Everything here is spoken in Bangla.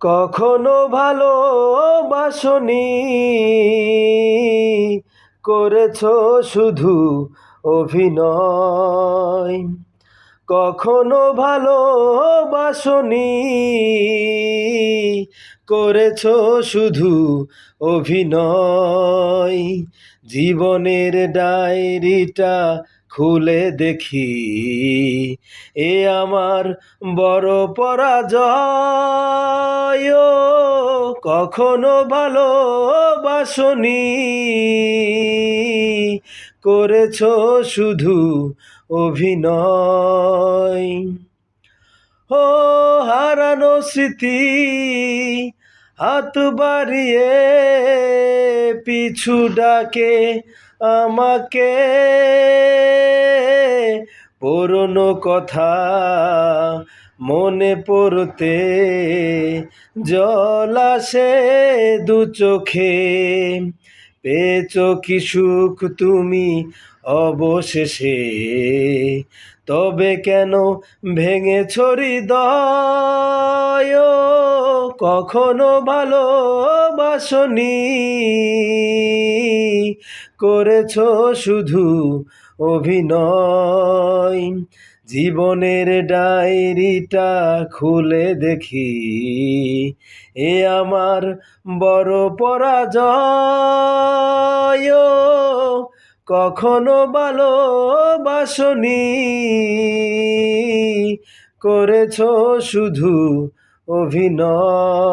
কখনো ভালোবাসনি, করেছো শুধু অভিনয়। কখনো ভালোবাসনি, করেছো শুধু অভিনয়। জীবনের ডায়েরিটা খুলে দেখি, এ আমার বড় পরাজয়। কখনো ভালোবাসনি, করেছো শুধু অভিনয়। ও হারানো স্মৃতি হাত বাড়িয়ে পিছু ডাকে আমাকে, পুরনো কথা মনে পড়তে জল আসে দু চোখে। পেয়েছো কি সুখ তুমি অবশেষে, তবে কেন ভেঙেছো হৃদয়? কখনো ভালোবাসনি, করেছো শুধু অভিনয়। জীবনের ডায়েরিটা খুলে দেখি, এ আমার বড় পরাজয়। কখনো ভালোবাসনি, করেছো শুধু অভিনয়।